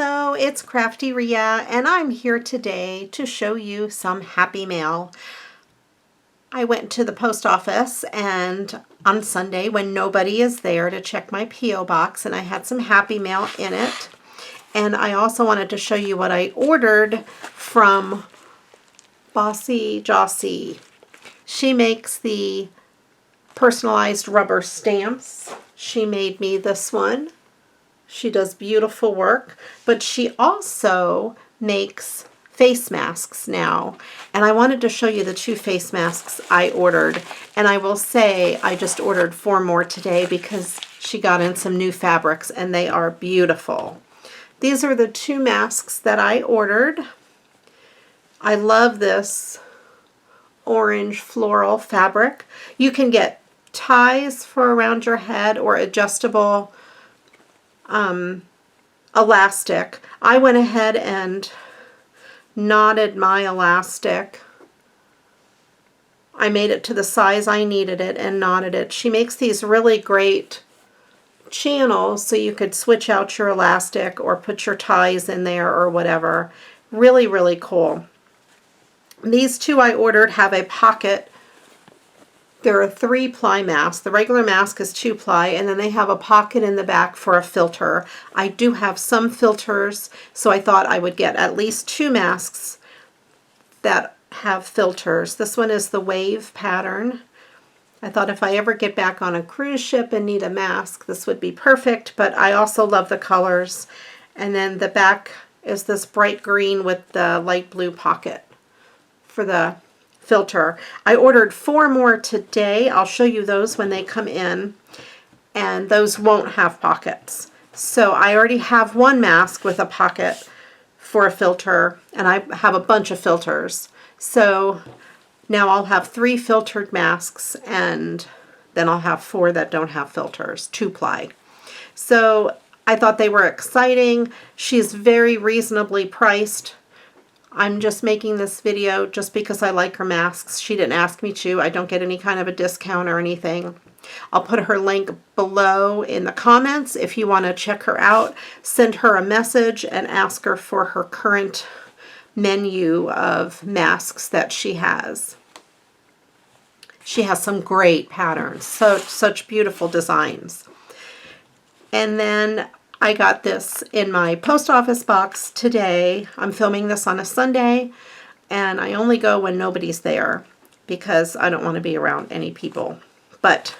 Hello, it's Crafty Rhea, and I'm here today to show you some happy mail. I went to the post office and on Sunday when nobody is there to check my P.O. box, and I had some happy mail in it. And I also wanted to show you what I ordered from Joscie. She makes the personalized rubber stamps. She made me this one. She does beautiful work, but she also makes face masks now. And I wanted to show you the 2 face masks I ordered. And I will say I just ordered 4 more today because she got in some new fabrics and they are beautiful. These are the 2 masks that I ordered. I love this orange floral fabric. You can get ties for around your head or adjustable elastic. I went ahead and knotted my elastic. I made it to the size I needed it and knotted it. She makes these really great channels so you could switch out your elastic or put your ties in there or whatever. Really, really cool. These 2 I ordered have a pocket. They're a 3-ply mask. The regular mask is 2-ply, and then they have a pocket in the back for a filter. I do have some filters, so I thought I would get at least 2 masks that have filters. This one is the wave pattern. I thought if I ever get back on a cruise ship and need a mask, this would be perfect, but I also love the colors. And then the back is this bright green with the light blue pocket for the filter. I ordered 4 more today. I'll show you those when they come in, and those won't have pockets. So I already have 1 mask with a pocket for a filter, and I have a bunch of filters. So now I'll have 3 filtered masks, and then I'll have 4 that don't have filters, 2-ply. So I thought they were exciting. She's very reasonably priced. I'm just making this video just because I like her masks. She didn't ask me to. I don't get any kind of a discount or anything. I'll put her link below in the comments if you want to check her out. Send her a message and ask her for her current menu of masks that she has. She has some great patterns, such beautiful designs. And then I got this in my post office box today. I'm filming this on a Sunday, and I only go when nobody's there because I don't want to be around any people. But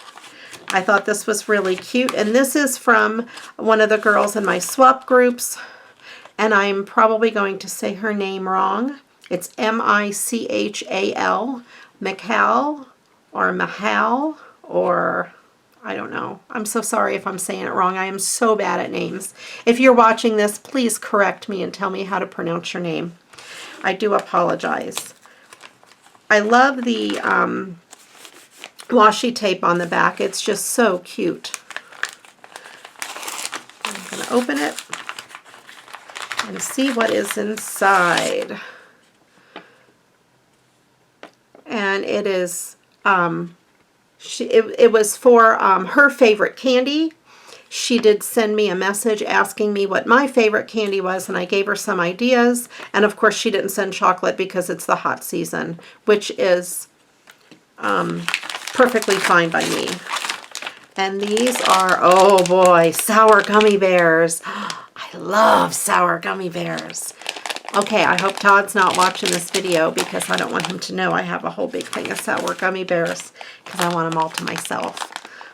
I thought this was really cute, and this is from one of the girls in my swap groups, and I'm probably going to say her name wrong. It's M-I-C-H-A-L, Michal, or Mahal, or I don't know. I'm so sorry if I'm saying it wrong. I am so bad at names. If you're watching this, please correct me and tell me how to pronounce your name. I do apologize. I love the washi tape on the back. It's just so cute. I'm going to open it and see what is inside. And it is it was for her favorite candy. She did send me a message asking me what my favorite candy was, and I gave her some ideas. And of course she didn't send chocolate because it's the hot season, which is perfectly fine by me. And these are, oh boy, sour gummy bears. I love sour gummy bears. Okay, I hope Todd's not watching this video because I don't want him to know I have a whole big thing of sour gummy bears because I want them all to myself.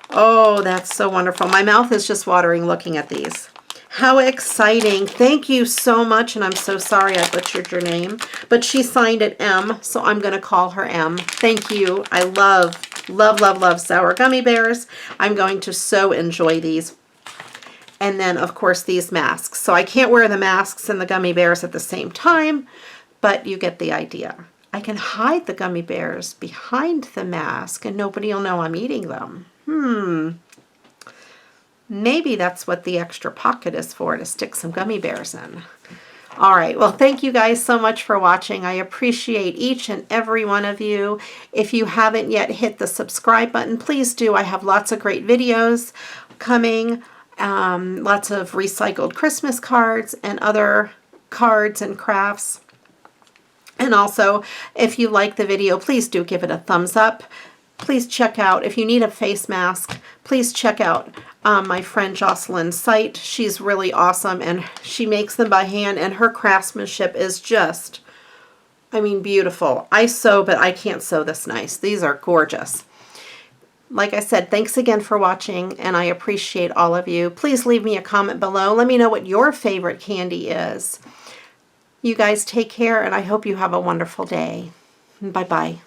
Oh, that's so wonderful. My mouth is just watering looking at these. How exciting. Thank you so much, and I'm so sorry I butchered your name. But she signed it M, so I'm going to call her M. Thank you. I love, love, love, love sour gummy bears. I'm going to so enjoy these. And then, of course, these masks. So I can't wear the masks and the gummy bears at the same time, but you get the idea. I can hide the gummy bears behind the mask and nobody will know I'm eating them. Maybe that's what the extra pocket is for, to stick some gummy bears in. All right, well, thank you guys so much for watching. I appreciate each and every one of you. If you haven't yet hit the subscribe button, please do. I have lots of great videos coming. lots of recycled Christmas cards and other cards and crafts. And also, if you like the video, please do give it a thumbs up. Please check out, if you need a face mask, please check out my friend Jocelyn's site. She's really awesome, and she makes them by hand, and her craftsmanship is just, I mean, beautiful. I sew, but I can't sew this nice. These are gorgeous. Like I said, thanks again for watching, and I appreciate all of you. Please leave me a comment below. Let me know what your favorite candy is. You guys take care, and I hope you have a wonderful day. Bye-bye.